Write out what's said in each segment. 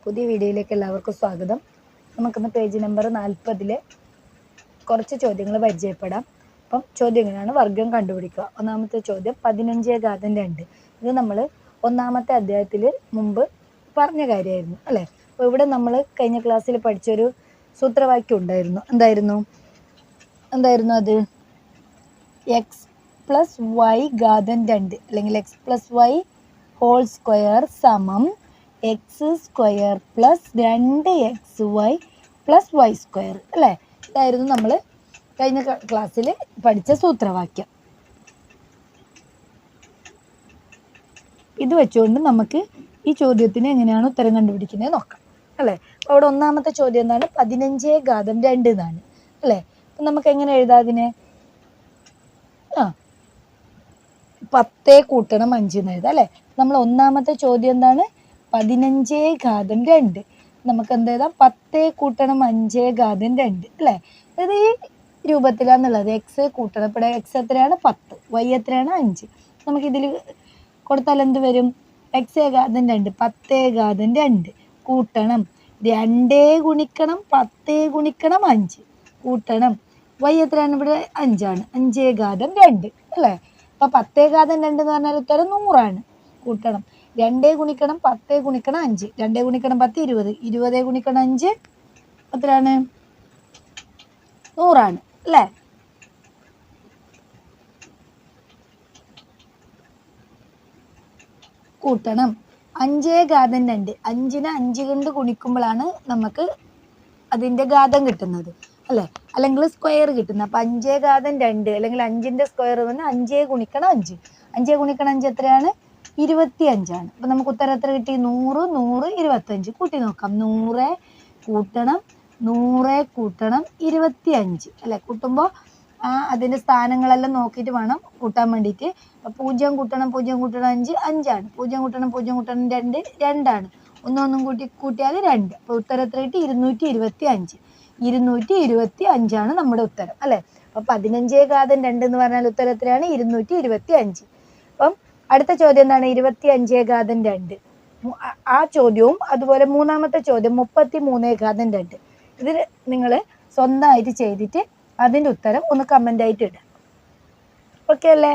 പുതിയ വീഡിയോയിലേക്ക് എല്ലാവർക്കും സ്വാഗതം. നമുക്കിന്ന് പേജ് നമ്പർ 40 കുറച്ച് ചോദ്യങ്ങൾ പരിചയപ്പെടാം. അപ്പം ചോദ്യം എങ്ങനെയാണ്? വർഗം കണ്ടുപിടിക്കുക. ഒന്നാമത്തെ ചോദ്യം 15/2. ഇത് നമ്മൾ ഒന്നാമത്തെ അധ്യായത്തിൽ മുമ്പ് പറഞ്ഞ കാര്യമായിരുന്നു അല്ലേ. അപ്പോൾ ഇവിടെ നമ്മൾ കഴിഞ്ഞ ക്ലാസ്സിൽ പഠിച്ചൊരു സൂത്രവാക്യം ഉണ്ടായിരുന്നു. എന്തായിരുന്നു അത്? എക്സ് പ്ലസ് വൈ ഘാതം 2 അല്ലെങ്കിൽ x plus y whole square സമം x square plus 2xy plus y square അല്ലേ. ഇതായിരുന്നു നമ്മൾ കഴിഞ്ഞ ക്ലാസ്സിൽ പഠിച്ച സൂത്രവാക്യം. ഇത് വെച്ചുകൊണ്ട് നമുക്ക് ഈ ചോദ്യത്തിന് എങ്ങനെയാണ് ഉത്തരം കണ്ടുപിടിക്കുന്നത് നോക്കാം അല്ലേ. അപ്പോൾ അവിടെ ഒന്നാമത്തെ ചോദ്യം എന്താണ്? 15/2 എന്നാണ് അല്ലേ. അപ്പം നമുക്ക് എങ്ങനെ എഴുതാം അതിനെ? 10 കൂട്ടണം 5 എന്ന് എഴുതാം അല്ലേ. നമ്മൾ ഒന്നാമത്തെ ചോദ്യം എന്താണ്? 15/2. നമുക്ക് എന്ത് എഴുതാം? 10 കൂട്ടണം 5/2 അല്ലേ. അത് ഈ രൂപത്തിലാണെന്നുള്ളത്. എക്സ് കൂട്ടണം. ഇപ്പോൾ എക്സ് എത്രയാണ്? 10. വൈ എത്രയാണ്? 5. നമുക്കിതിൽ കൊടുത്താൽ എന്ത് വരും? x/2 10/2 കൂട്ടണം 2 ഗുണിക്കണം 10 ഗുണിക്കണം 5 കൂട്ടണം വൈ എത്രയാണ്? ഇവിടെ 5 ആണ്. 5/2 അല്ലേ. അപ്പോൾ 10/2 എന്ന് പറഞ്ഞാൽ ഉത്തരം 100 കൂട്ടണം 2 ഗുണിക്കണം 10 ഗുണിക്കണം 5. 2 ഗുണിക്കണം 10 20. 20 ഗുണിക്കണം 5 എത്രയാണ്? 100 അല്ലേ. കൂട്ടണം 5/2. 5നെ 5 കൊണ്ട് ഗുണിക്കുമ്പോഴാണ് നമുക്ക് അതിൻ്റെ ഘാതം കിട്ടുന്നത് അല്ലേ, അല്ലെങ്കിൽ സ്ക്വയർ കിട്ടുന്നത്. അപ്പം 5/2 അല്ലെങ്കിൽ 5ൻ്റെ സ്ക്വയർ എന്ന് പറഞ്ഞാൽ 5 ഗുണിക്കണം 5. 5 ഗുണിക്കണം 5 എത്രയാണ്? 25 ആണ്. അപ്പം നമുക്ക് ഉത്തരം എത്ര കിട്ടി? 100 100 25. കൂട്ടി നോക്കാം. 100 കൂട്ടണം 100 കൂട്ടണം 25 അല്ലേ. കൂട്ടുമ്പോൾ അതിൻ്റെ സ്ഥാനങ്ങളെല്ലാം നോക്കിയിട്ട് വേണം കൂട്ടാൻ വേണ്ടിയിട്ട്. അപ്പോൾ 0 കൂട്ടണം 0 കൂട്ടണം 5 5 ആണ്. 0 കൂട്ടണം 0 കൂട്ടണം 2 2 ആണ്. ഒന്നും കൂട്ടിയാൽ 2. അപ്പോൾ ഉത്തരം എത്ര കിട്ടി? 225. 225 ആണ് നമ്മുടെ ഉത്തരം അല്ലേ. അപ്പോൾ 15/2 എന്ന് പറഞ്ഞാൽ ഉത്തരം എത്രയാണ്? 225. അപ്പം അടുത്ത ചോദ്യം എന്താണ്? 25/2. ആ ചോദ്യവും അതുപോലെ മൂന്നാമത്തെ ചോദ്യം 33/2. ഇത് നിങ്ങൾ സ്വന്തമായിട്ട് ചെയ്തിട്ട് അതിൻ്റെ ഉത്തരം ഒന്ന് കമൻ്റ് ആയിട്ട് ഇടുക. ഓക്കെ അല്ലേ.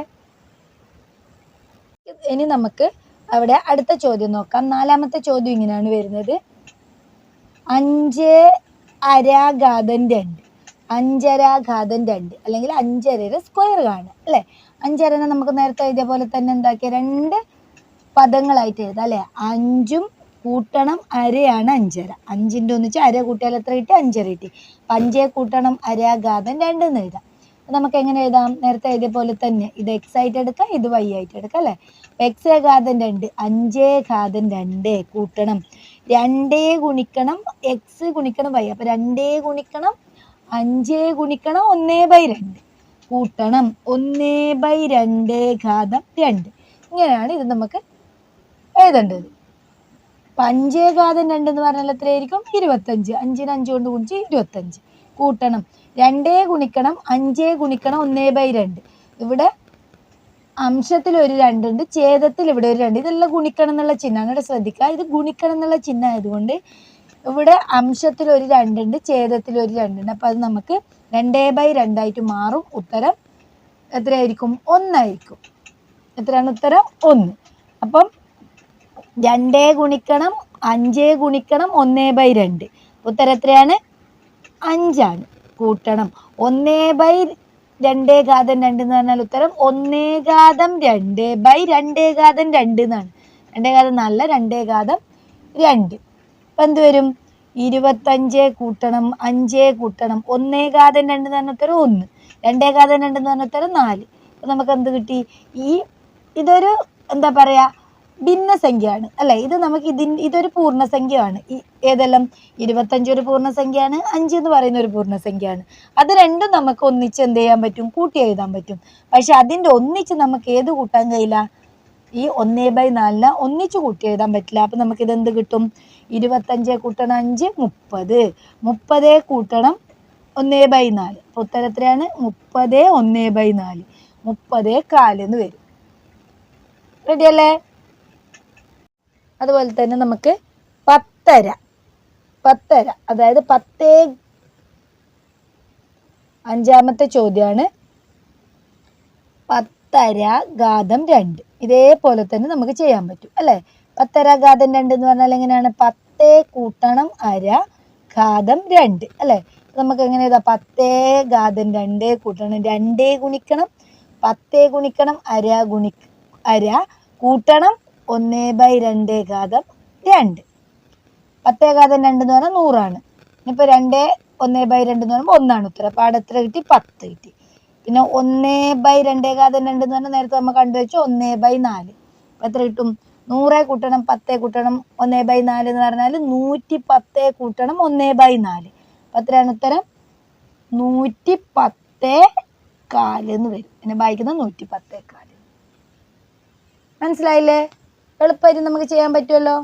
ഇനി നമുക്ക് അവിടെ അടുത്ത ചോദ്യം നോക്കാം. നാലാമത്തെ ചോദ്യം ഇങ്ങനെയാണ് വരുന്നത്. 5.5/2 5.5/2 അല്ലെങ്കിൽ 5.5 സ്ക്വയർ കാണുക അല്ലേ. 5.5 നമുക്ക് നേരത്തെ എഴുതിയ പോലെ തന്നെ എന്താക്കിയ 2 പദങ്ങളായിട്ട് എഴുതാം അല്ലേ. 5ഉം കൂട്ടണം അരയാണ് 5.5. 5ൻ്റെ ഒന്നിച്ച് അര കൂട്ടിയാൽ എത്ര കിട്ടി? 5.5 കിട്ടി. 5 കൂട്ടണം 1/2 എന്ന് എഴുതാം. നമുക്ക് എങ്ങനെ എഴുതാം? നേരത്തെ എഴുതിയ പോലെ തന്നെ ഇത് എക്സ് ആയിട്ട് എടുക്കാം, ഇത് വൈ ആയിട്ട് എടുക്കാം അല്ലേ. x/2 5/2 കൂട്ടണം 2 ഗുണിക്കണം എക്സ് ഗുണിക്കണം വൈ. അപ്പം 2 ഗുണിക്കണം 5 ഗുണിക്കണം 1/2 കൂട്ടണം 1/2 ഇങ്ങനെയാണ് ഇത് നമുക്ക് എഴുതേണ്ടത്. 5/2 എന്ന് പറഞ്ഞാൽ എത്രയായിരിക്കും? 25. 5ന് 5 കൊണ്ട് ഗുണിച്ച് 25 കൂട്ടണം 2 ഗുണിക്കണം 5 ഗുണിക്കണം 1/2. ഇവിടെ അംശത്തിൽ ഒരു 2 ഉണ്ട്, ഛേദത്തിൽ ഇവിടെ ഒരു 2. ഇതെല്ലാം ഗുണിക്കണം എന്നുള്ള ചിഹ്നമാണ്. ഇവിടെ ശ്രദ്ധിക്കുക, ഇത് ഗുണിക്കണം എന്നുള്ള ചിഹ്നം ആയതുകൊണ്ട് ഇവിടെ അംശത്തിൽ ഒരു 2 ഉണ്ട്, ഛേദത്തിൽ ഒരു 2 ഉണ്ട്. അപ്പം അത് നമുക്ക് 2/2 ആയിട്ട് മാറും. ഉത്തരം എത്രയായിരിക്കും? 1 ആയിരിക്കും. എത്രയാണ് ഉത്തരം? 1. അപ്പം 2 ഗുണിക്കണം 5 ഗുണിക്കണം 1/2 ഉത്തരം എത്രയാണ്? 5 ആണ്. കൂട്ടണം 1/2 എന്ന് പറഞ്ഞാൽ ഉത്തരം 1/2/2 എന്നാണ്. 2 നല്ല 2/2. അപ്പം എന്ത് വരും? 25 കൂട്ടണം 5 കൂട്ടണം 1/2 എന്ന് പറഞ്ഞ ഉത്തരം 1. 2/2 എന്ന് പറഞ്ഞ ഉത്തരം 4. അപ്പം നമുക്ക് എന്ത് കിട്ടി? ഇതൊരു എന്താ പറയുക, ഭിന്നസംഖ്യയാണ് അല്ലേ. ഇത് നമുക്ക് ഇതൊരു പൂർണ്ണസംഖ്യയാണ്. ഏതെല്ലാം? 25 ഒരു പൂർണ്ണസംഖ്യയാണ്, 5 എന്ന് പറയുന്ന ഒരു പൂർണ്ണസംഖ്യയാണ്. അത് രണ്ടും നമുക്ക് ഒന്നിച്ച് എന്ത് ചെയ്യാൻ പറ്റും? കൂട്ടി എഴുതാൻ പറ്റും. പക്ഷെ അതിൻ്റെ ഒന്നിച്ച് നമുക്ക് ഏത് കൂട്ടാൻ കഴിയില്ല? ഈ 1/4 ഒന്നിച്ച് കൂട്ടി എഴുതാൻ പറ്റില്ല. അപ്പം നമുക്ക് ഇതെന്ത് കിട്ടും? 25 കൂട്ടണം 5 30. 30 കൂട്ടണം 1/4. അപ്പോൾ ഉത്തരം എത്രയാണ്? 30 1/4. 30 എന്ന് വരും. റെഡി അല്ലേ. അതുപോലെ തന്നെ നമുക്ക് 10.5 10 അതായത് 10 അഞ്ചാമത്തെ ചോദ്യമാണ് 10 ഇതേപോലെ തന്നെ നമുക്ക് ചെയ്യാൻ പറ്റും അല്ലേ. 10 എന്ന് പറഞ്ഞാൽ എങ്ങനെയാണ്? 10 കൂട്ടണം അര ഘാതം 2 അല്ലേ. നമുക്ക് എങ്ങനെ എഴുതാം? 10 കൂട്ടണം 2 ഗുണിക്കണം 10 ഗുണിക്കണം അര കൂട്ടണം 1/2 ഘാതം 2. 10 എന്ന് പറഞ്ഞാൽ 100. ഇനിയിപ്പോൾ 2 1/2 എന്ന് പറയുമ്പോൾ 1 ഉത്തരം. അപ്പോൾ അവിടെ എത്ര കിട്ടി? 10 കിട്ടി. പിന്നെ 1/2 എന്ന് പറഞ്ഞാൽ നേരത്തെ നമ്മൾ കണ്ടുവച്ചു 1/4. അപ്പോൾ എത്ര കിട്ടും? 100 കൂട്ടണം 10 കൂട്ടണം 1/4 എന്ന് പറഞ്ഞാൽ 110 കൂട്ടണം 1/4. അപ്പോൾ എത്രയാണ് ഉത്തരം? 110 എന്ന് വരും. പിന്നെ വായിക്കുന്നത് 110. മനസ്സിലായില്ലേ? എളുപ്പമായിട്ട് നമുക്ക് ചെയ്യാൻ പറ്റുമല്ലോ.